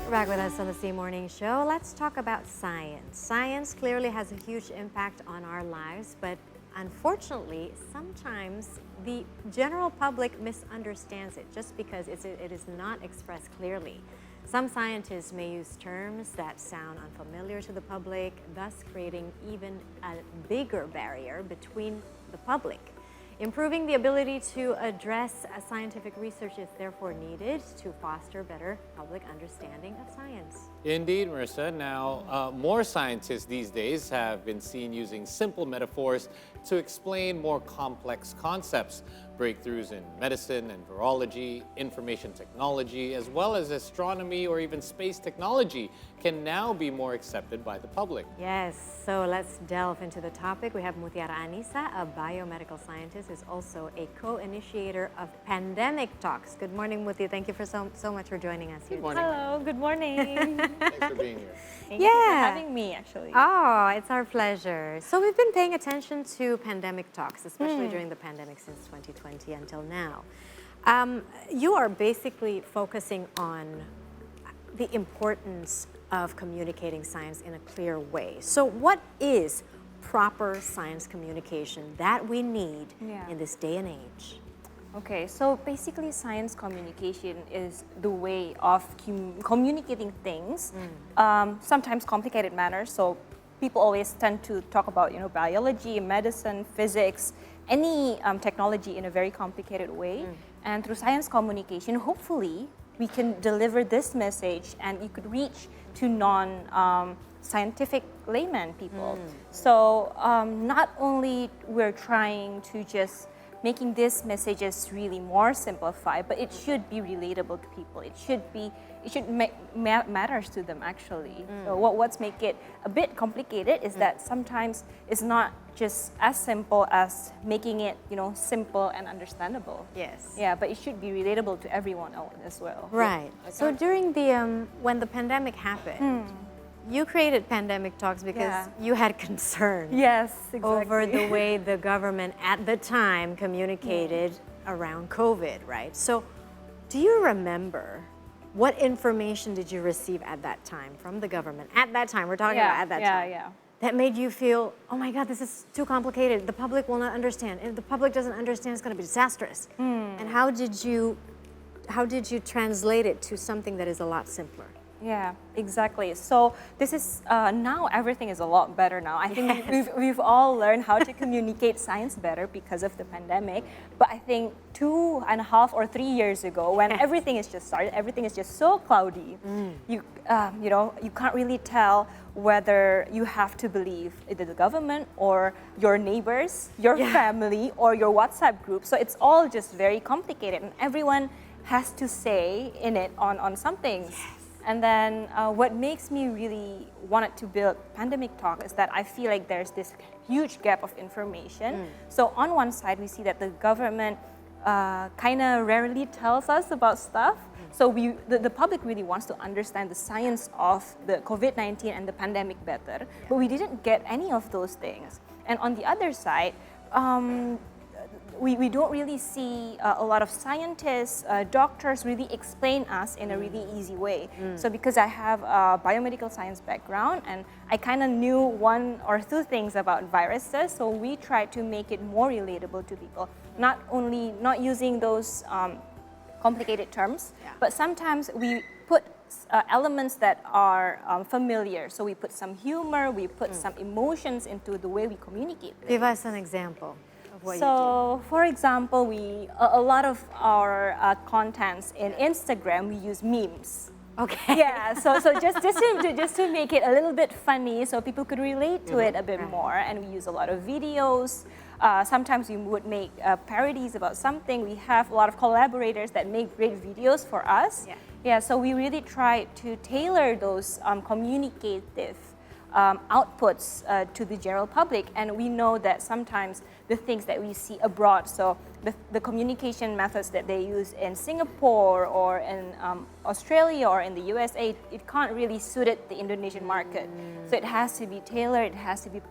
Back with us on the C Morning Show. Let's talk about science. Science clearly has a huge impact on our lives, but unfortunately, sometimes the general public misunderstands it just because it is not expressed clearly. Some scientists may use terms that sound unfamiliar to the public, thus creating even a bigger barrier between the public. Improving the ability to address scientific research is therefore needed to foster better public understanding of science. Indeed, Marissa. Now, more scientists these days have been seen using simple metaphors to explain more complex concepts. Breakthroughs in medicine and virology, information technology, as well as astronomy or even space technology can now be more accepted by the public. Yes, so let's delve into the topic. We have Mutiara Anissa, a biomedical scientist, who's also a co-initiator of Pandemic Talks. Good morning, Muti. Thank you for so much for joining us here. Good morning. Hello, good morning. Thanks for being here. Thank you for having me, actually. Oh, it's our pleasure. So we've been paying attention to Pandemic Talks, especially during the pandemic since 2020 until now. You are basically focusing on the importance of communicating science in a clear way. So what is proper science communication that we need in this day and age? Okay, so basically science communication is the way of communicating things, sometimes complicated matters. So people always tend to talk about, biology, medicine, physics, any technology in a very complicated way. And through science communication, hopefully, we can deliver this message and you could reach to non-scientific layman people. So not only we're trying to just making these messages really more simplified, but it should be relatable to people. It should make matters to them actually. So what's make it a bit complicated is that sometimes it's not just as simple as making it, simple and understandable. Yes. Yeah, but it should be relatable to everyone else as well. Right. So during the when the pandemic happened, you created Pandemic Talks because you had concern Yes, exactly. over the way the government at the time communicated around COVID, right? So do you remember what information did you receive at that time from the government? At that time, we're talking about at that time. Yeah. That made you feel, oh my God, this is too complicated. The public will not understand. If the public doesn't understand, it's going to be disastrous. And how did you translate it to something that is a lot simpler? Yeah, exactly. So this is, now everything is a lot better now. I think we've all learned how to communicate science better because of the pandemic. But I think 2.5 or 3 years ago, when everything is just started, everything is just so cloudy. You can't really tell whether you have to believe either the government or your neighbors, your family, or your WhatsApp group. So it's all just very complicated, and everyone has to say in it on something. And then what makes me really wanted to build Pandemic Talk is that I feel like there's this huge gap of information. So on one side, we see that the government kind of rarely tells us about stuff. So the public really wants to understand the science of the COVID-19 and the pandemic better, but we didn't get any of those things. And on the other side, we don't really see a lot of scientists, doctors really explain us in a really easy way. So because I have a biomedical science background and I kind of knew 1 or 2 things about viruses, so we tried to make it more relatable to people. Not using those complicated terms, but sometimes we put elements that are familiar. So we put some humor, we put some emotions into the way we communicate. Give us an example. So, for example, a lot of our contents in Instagram, we use memes. Okay. Yeah, so just to make it a little bit funny so people could relate to it a bit more. And we use a lot of videos. Sometimes we would make parodies about something. We have a lot of collaborators that make great videos for us. Yeah, so we really try to tailor those communicative outputs to the general public, and we know that sometimes the things that we see abroad, so the communication methods that they use in Singapore or in Australia or in the USA, it can't really suit the Indonesian market. So it has to be tailored, it has to be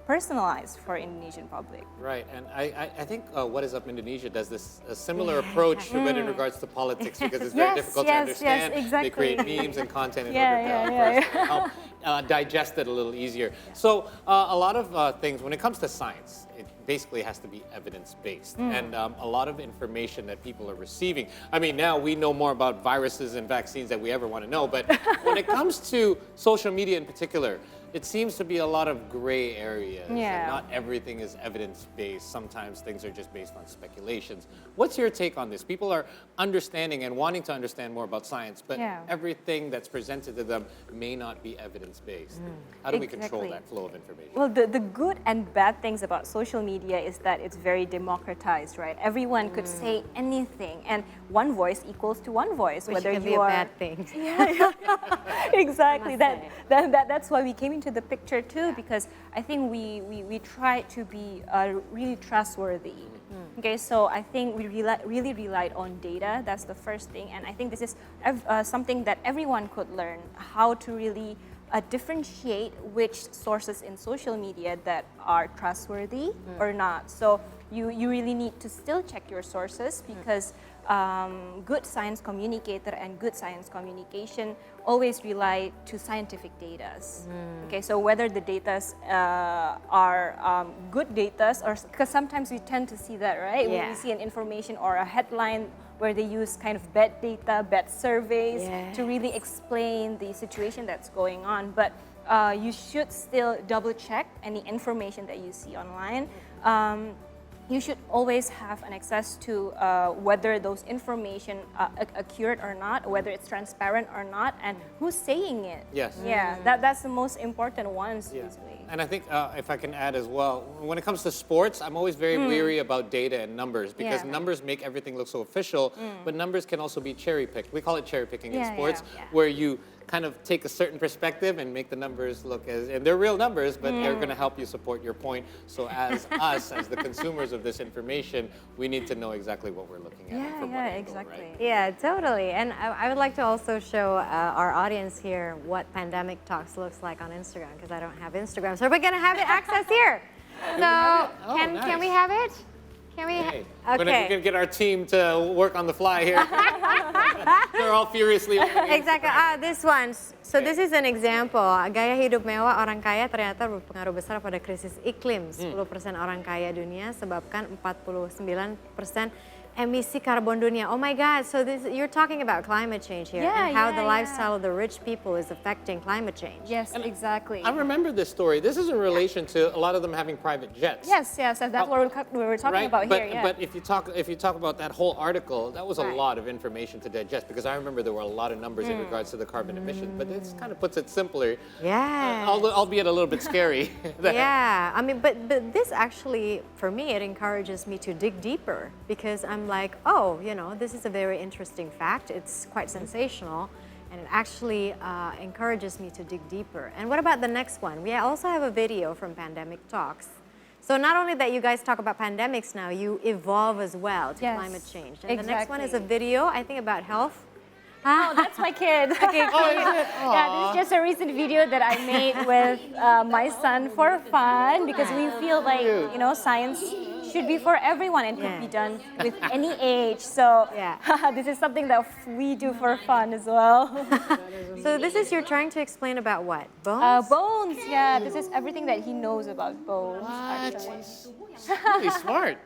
personalized for Indonesian public. Right, and I think What Is Up Indonesia does this a similar approach, but in regards to politics, because it's very difficult to understand. exactly. They create memes and content in Yeah, order to help digest it a little easier. So a lot of things, when it comes to science, it basically has to be evidence-based. And a lot of information that people are receiving. I mean, now we know more about viruses and vaccines than we ever want to know, but when it comes to social media in particular, it seems to be a lot of gray areas. Yeah. And not everything is evidence-based. Sometimes things are just based on speculations. What's your take on this? People are understanding and wanting to understand more about science, but everything that's presented to them may not be evidence-based. How do we control that flow of information? Well, the good and bad things about social media is that it's very democratized, right? Everyone could say anything, and one voice equals to one voice. Which whether can you be are a bad thing. exactly. I must That's why we came into the picture too, because I think we try to be really trustworthy. Okay, so I think we really relied on data. That's the first thing, and I think this is something that everyone could learn, how to really differentiate which sources in social media that are trustworthy or not. So you really need to still check your sources, because good science communicator and good science communication always rely to scientific data. Okay, so whether the data are good data, or because sometimes we tend to see that, right? When we see an information or a headline where they use kind of bad data, bad surveys to really explain the situation that's going on. But you should still double check any information that you see online. You should always have an access to whether those information accurate or not, whether it's transparent or not, and who's saying it. Yes. Yeah, that's the most important ones usually. And I think if I can add as well, when it comes to sports, I'm always very weary about data and numbers, because numbers make everything look so official, but numbers can also be cherry picked. We call it cherry picking in sports, where you kind of take a certain perspective and make the numbers look and they're real numbers, but they're going to help you support your point. So as us, as the consumers of this information, we need to know exactly what we're looking at. Exactly. Right? Yeah, totally. And I would like to also show our audience here what Pandemic Talks looks like on Instagram, because I don't have Instagram. So we're going to have it access here. So can we have it? Can we? Okay. We're going to get our team to work on the fly here. They're all furiously working. Exactly. This one. So this is an example. Gaya hidup mewah orang kaya ternyata berpengaruh besar pada krisis iklim. 10% orang kaya dunia sebabkan 49% emisi karbon dunia. Oh my God, so you're talking about climate change here, and how the lifestyle of the rich people is affecting climate change. Yes, exactly. I remember this story. This is in relation to a lot of them having private jets. Yes, that's what we were talking about but, here. But if you talk about that whole article, that was a lot of information to digest, because I remember there were a lot of numbers in regards to the carbon emissions, but this kind of puts it simpler. Yeah. Albeit a little bit scary. Yeah, I mean, but this actually, for me, it encourages me to dig deeper, because I'm like, oh, you know, this is a very interesting fact. It's quite sensational, and it actually encourages me to dig deeper. And what about the next one? We also have a video from Pandemic Talks. So not only that you guys talk about pandemics now, you evolve as well to climate change. And the next one is a video, I think, about health. Oh, that's my kid. Okay, yeah, this is just a recent video that I made with my son for fun, because we feel like, you know, science should be for everyone and could be done with any age. So this is something that we do for fun as well. So this is, you're trying to explain about what? Bones? Bones, yeah. This is everything that he knows about bones. Actually. Really smart.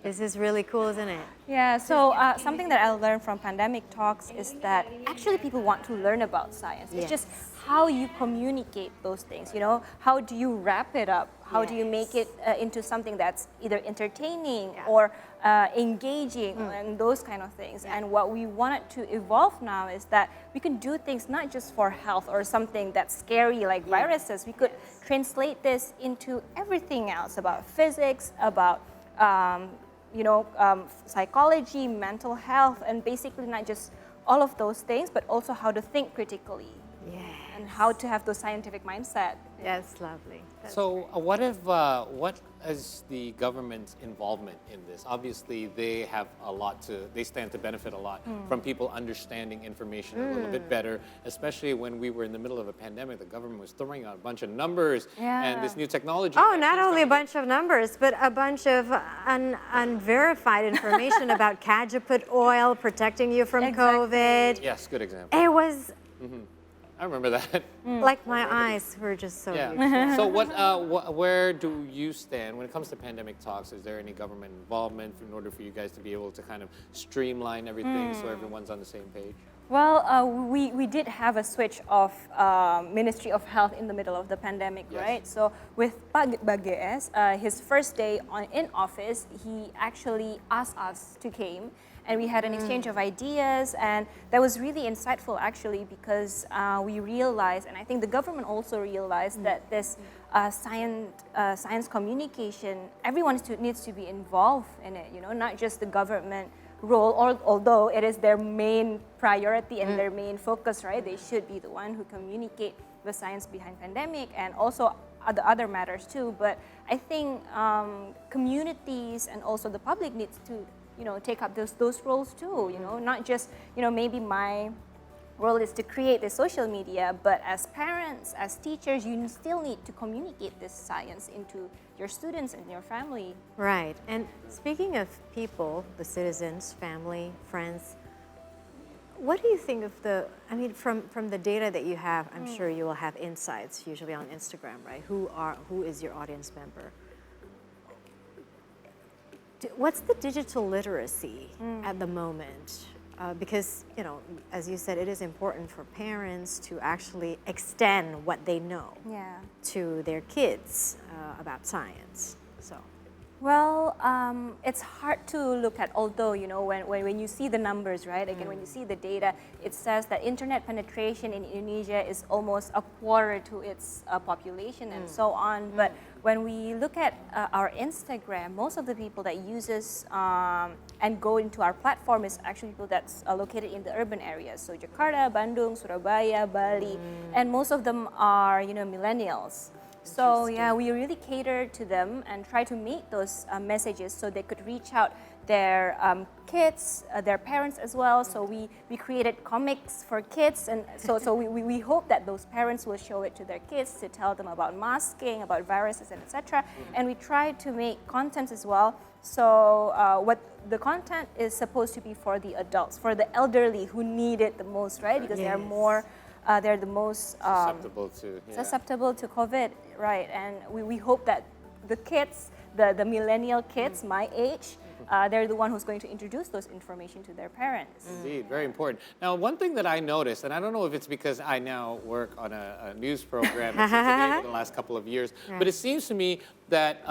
This is really cool, isn't it? Yeah, so something that I learned from Pandemic Talks is that actually people want to learn about science. It's just how you communicate those things, you know? How do you wrap it up? How do you make it into something that's either entertaining or engaging and those kind of things? And what we wanted to evolve now is that we can do things not just for health or something that's scary like viruses. We could translate this into everything else, about physics, about psychology, mental health, and basically not just all of those things, but also how to think critically. Yeah. and how to have those scientific mindset. That's lovely. That's So, what is the government's involvement in this? Obviously, they have they stand to benefit a lot from people understanding information a little bit better, especially when we were in the middle of a pandemic. The government was throwing out a bunch of numbers and this new technology. Oh, not only a bunch of numbers, but a bunch of unverified information about cajeput oil protecting you from COVID. Yes, good example. It was I remember that. like my eyes were just so Yeah. huge. So where do you stand when it comes to pandemic talks? Is there any government involvement in order for you guys to be able to kind of streamline everything so everyone's on the same page? Well, we did have a switch of Ministry of Health in the middle of the pandemic, Yes. right? So with Bages, his first day in office, he actually asked us to came, and we had an exchange of ideas, and that was really insightful actually, because we realized, and I think the government also realized, that this science communication, everyone needs to be involved in it, you know, not just the government role, although it is their main priority and their main focus, right? They should be the one who communicate the science behind pandemic and also the other matters too. But I think communities and also the public needs to, you know, take up those roles too. You know, not just, you know, maybe my role is to create the social media, but as parents, as teachers, you still need to communicate this science into your students and your family. Right. And speaking of people, the citizens, family, friends, what do you think of from the data that you have, I'm sure you will have insights usually on Instagram, right? Who is your audience member? What's the digital literacy at the moment? Because, you know, as you said, it is important for parents to actually extend what they know to their kids about science. So, well, it's hard to look at, although, you know, when you see the numbers, right? Again, when you see the data, it says that internet penetration in Indonesia is almost a quarter to its population and so on. But when we look at our Instagram, most of the people that uses and go into our platform is actually people that's located in the urban areas. So Jakarta, Bandung, Surabaya, Bali, and most of them are, you know, millennials. So yeah, we really cater to them and try to make those messages so they could reach out their kids, their parents as well. So we created comics for kids, and so we hope that those parents will show it to their kids to tell them about masking, about viruses, and etc. And we try to make content as well. So what the content is supposed to be for the adults, for the elderly who need it the most, right? Because they're more. They're the most susceptible to COVID, right? And we hope that the kids, the millennial kids, my age, they're the one who's going to introduce those information to their parents. Indeed, very important. Now, one thing that I noticed, and I don't know if it's because I now work on a news program for the last couple of years, but it seems to me that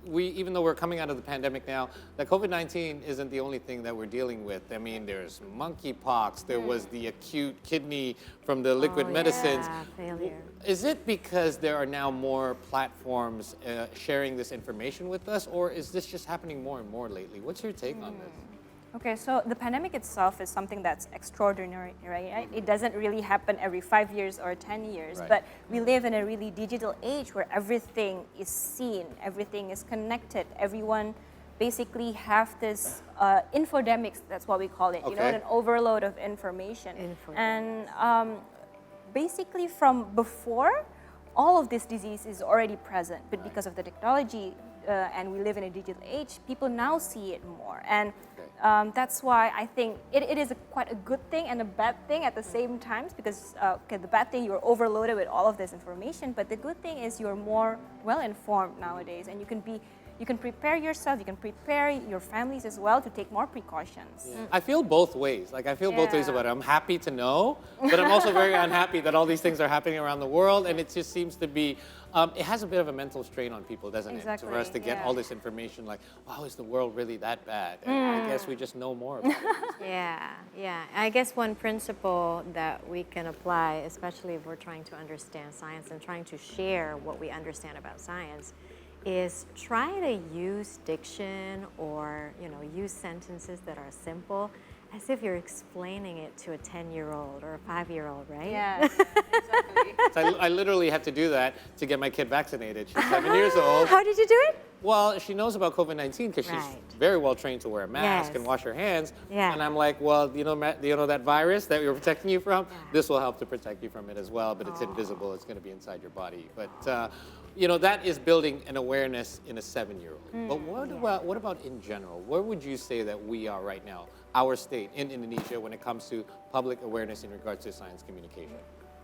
even though we're coming out of the pandemic now, that COVID-19 isn't the only thing that we're dealing with. I mean, there's monkeypox, there was the acute kidney from the liquid medicines. Failure. Is it because there are now more platforms sharing this information with us, or is this just happening more and more lately? What's your take on this? Okay, so the pandemic itself is something that's extraordinary, right? It doesn't really happen every 5 years or 10 years, but we live in a really digital age where everything is seen, everything is connected, everyone basically have this infodemics, that's what we call it, you know, an overload of information. And basically from before, all of this disease is already present, but because of the technology and we live in a digital age, people now see it more. And that's why I think it is quite a good thing and a bad thing at the same time, because the bad thing, you're overloaded with all of this information, but the good thing is you're more well-informed nowadays, and you can prepare yourself, you can prepare your families as well to take more precautions. I feel both ways. Like, I feel both ways about it. I'm happy to know, but I'm also very unhappy that all these things are happening around the world, and it just seems to be, it has a bit of a mental strain on people, doesn't it? For us to get all this information like, wow, is the world really that bad? And I guess we just know more about it. Yeah. I guess one principle that we can apply, especially if we're trying to understand science and trying to share what we understand about science, is try to use diction or, you know, use sentences that are simple As if you're explaining it to a 10-year-old or a 5-year-old, right? Yeah, exactly. So I literally had to do that to get my kid vaccinated. She's 7 years old. How did you do it? Well, she knows about COVID-19 because she's Right. very well trained to wear a mask Yes. and wash her hands. Yeah. And I'm like, well, you know that virus that we were protecting you from? This will help to protect you from it as well, but it's invisible. It's going to be inside your body. But, that is building an awareness in a 7-year-old. But what about in general? Where would you say that we are right now, our state in Indonesia, when it comes to public awareness in regards to science communication?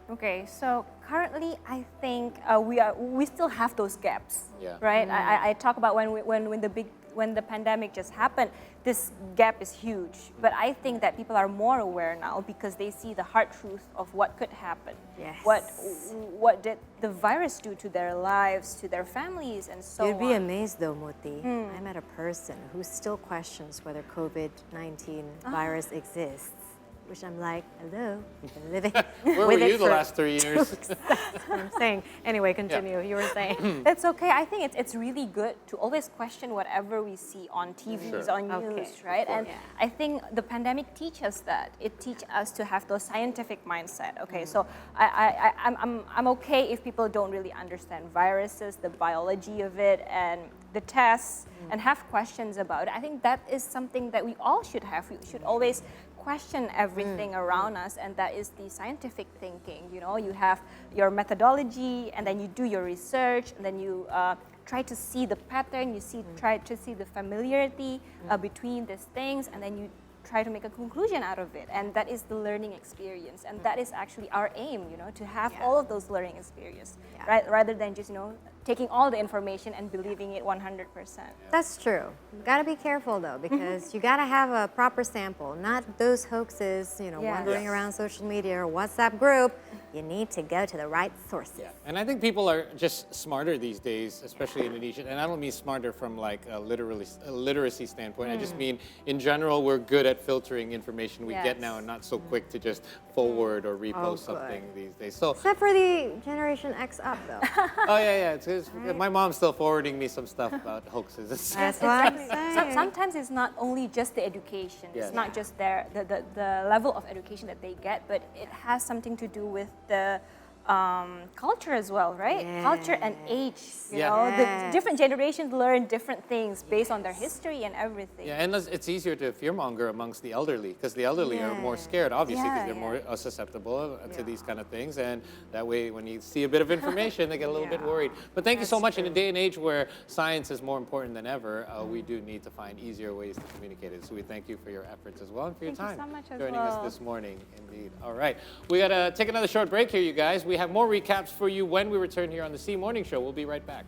Okay, so currently I think we still have those gaps, Yeah. right? I talk about when the pandemic just happened, this gap is huge. But I think that people are more aware now because they see the hard truth of what could happen. Yes. What did the virus do to their lives, to their families, and so You'd be on. amazed though, Muti. I met a person who still questions whether COVID-19 virus exists. Which I'm like, hello, you've been living Where with were it you the for last 3 years? That's what I'm saying. Anyway, continue. You were saying. That's okay. I think it's really good to always question whatever we see on TVs, Sure. on news, right? And I think the pandemic teaches us that. It teaches us to have those scientific mindset. Okay, so I'm okay if people don't really understand viruses, the biology of it, and the tests, and have questions about it. I think that is something that we all should have. We should always question everything around us, and that is the scientific thinking. You have your methodology, and then you do your research, and then you try to see the pattern, try to see the familiarity between these things, and then you try to make a conclusion out of it. And that is the learning experience, and that is actually our aim, to have all of those learning experience, right? Rather than just, taking all the information and believing it 100%. That's true. You got to be careful though, because you got to have a proper sample, not those hoaxes, wandering around social media or WhatsApp group. You need to go to the right sources. Yeah. And I think people are just smarter these days, especially in Indonesia. And I don't mean smarter from like a literacy standpoint. I just mean in general, we're good at filtering information we get now and not so quick to just forward or repost something these days. So, Except for the Generation X up though. oh yeah. My mom's still forwarding me some stuff about hoaxes. That's what I'm saying. Sometimes it's not only just the education. Yes. It's not just the level of education that they get, but it has something to do with the culture as well, right? Culture and age. You know, the different generations learn different things based on their history and everything. Yeah, and it's easier to fearmonger amongst the elderly because the elderly are more scared, obviously, because they're more susceptible to these kind of things. And that way, when you see a bit of information, they get a little bit worried. But thank you so much. In a day and age where science is more important than ever, we do need to find easier ways to communicate it. So we thank you for your efforts as well and for your time so much as joining well. us this morning. Indeed. All right. We got to take another short break here, you guys. We have more recaps for you when we return here on the C Morning Show. We'll be right back.